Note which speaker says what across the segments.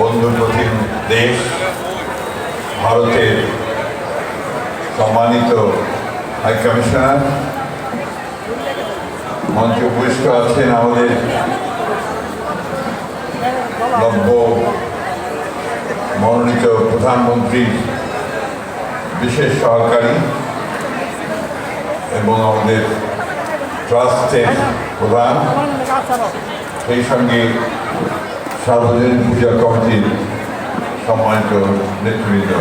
Speaker 1: বন্ধুপ্রতিম দেশ ভারতের সম্মানিত হাই কমিশনার, মঞ্চে উপবিষ্ট আছেন আমাদের নব্য মনোনীত প্রধানমন্ত্রীর বিশেষ সহকারী এবং আমাদের ট্রাস্টের প্রধান, সেই সঙ্গে সার্বজনীন পূজা কমিটির সম্মানিত নেতৃবৃন্দ,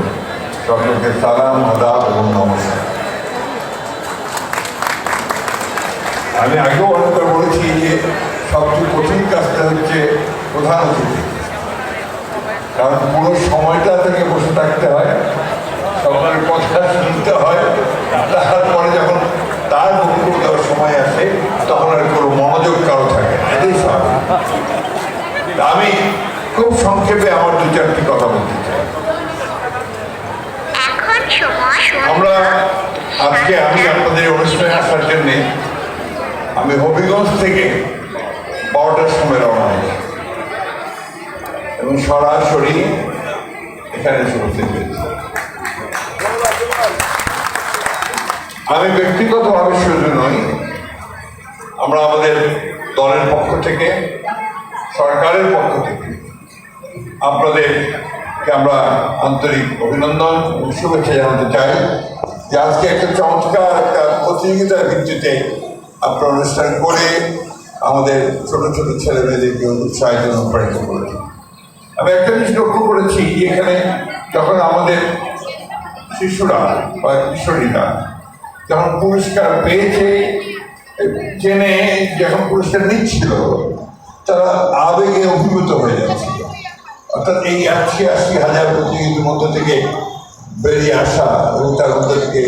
Speaker 1: সকলকে সালাম, আদাব এবং নমস্কার। আমি আগেও অনেকবার বলেছি যে সবচেয়ে কঠিন কাজটা হচ্ছে প্রধান অতিথি, কারণ পুরো সময়টা থেকে বসে থাকতে হয়, সবার কথা শুনতে হয়, তারপরে যখন তার বক্তব্য দেওয়ার সময় আসে তখন আর কোনো মনোযোগ কারো থাকে না। এটাই স্বাভাবিক। আমি খুব সংক্ষেপে আমার দু চারটি কথা বলতে চাই। আমরা আজকে আমি আপনাদের অনুষ্ঠানে আসার জন্যে আমি হবিগঞ্জ থেকে 12টার সময় রওনা হয়েছি এবং সরাসরি এখানে উপস্থিত হয়েছি। আমি ব্যক্তিগতভাবে শুধু নই, আমরা আমাদের দলের পক্ষ থেকে, সরকারের পক্ষ থেকে আপনাদেরকে আমরা আন্তরিক অভিনন্দন এবং শুভেচ্ছা জানাতে চাই যে আজকে একটা চমৎকার একটা প্রতিযোগিতার ভিত্তিতে আপনার অনুষ্ঠান করে আমাদের ছোট ছোট ছেলে মেয়েদেরকে উৎসাহিত অনুপ্রাণিত করেছে। আমি একটা জিনিস লক্ষ্য করেছি, এখানে যখন আমাদের শিশুরা বা কিশোরীরা যখন পুরস্কার পেয়েছে, জেনে যখন পুরস্কার নিচ্ছিল, তারা আবেগে অভিভূত হয়ে যাচ্ছিল। অর্থাৎ এই ৮০,০০০ প্রতিযোগিতার মধ্য থেকে বেরিয়ে আসা এবং তার মধ্যে থেকে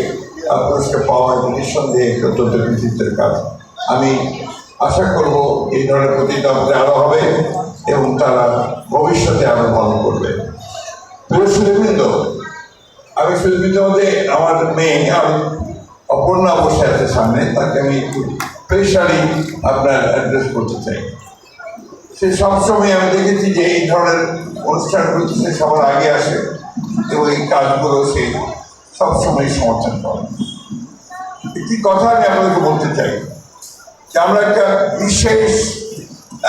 Speaker 1: পুরস্কার পাওয়া নিঃসন্দেহে অত্যন্ত কৃতিত্বের কাজ। আমি আশা করব এই ধরনের প্রতিযোগিতা আমাদের আরও হবে এবং তারা ভবিষ্যতে আরও ভালো করবে। প্রিয় সুধীবৃন্দ, আমি সুধীবৃন্দের মধ্যে আমার মেয়ে আমি অপর্ণা বসে আছে সামনে, তাকে আমি একটু স্পেশালি আপনার অ্যাড্রেস করতে চাই। সে সবসময় আমি দেখেছি যে এই ধরনের অনুষ্ঠানগুলোতে সে সবার আগে আসে এবং এই কাজগুলো সে সবসময় সমর্থন করে। একটি কথা আমি আপনাদেরকে বলতে চাই যে আমরা একটা বিশেষ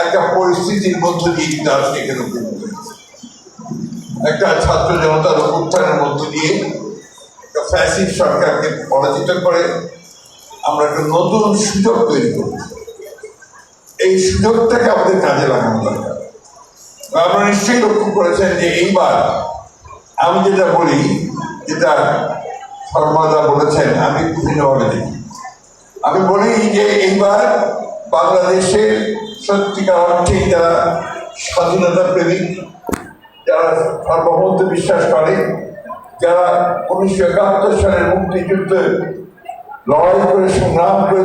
Speaker 1: একটা পরিস্থিতির মধ্য দিয়ে কিন্তু আজকে এখানে উপনীত হয়েছি। একটা ছাত্র জনতার অভ্যুত্থানের মধ্য দিয়ে একটা ফ্যাসিস্ট সরকারকে পরাজিত করে আমরা একটা নতুন সুযোগ তৈরি করছি। এই সুযোগটাকে আমাদের কাজে লাগানো দরকার। আপনারা নিশ্চয়ই লক্ষ্য করেছেন যে এইবার আমি যেটা বলি, যেটা সর্বদা বলেছেন, আমি বিভিন্নভাবে দেখি। আমি বলি যে এইবার বাংলাদেশের সত্যিকার অর্থেই যারা স্বাধীনতা প্রেমিক, যারা সার্বভৌমত্বে বিশ্বাস করে, যারা 1971 সালের মুক্তিযুদ্ধে লড়াই করে সংগ্রাম করে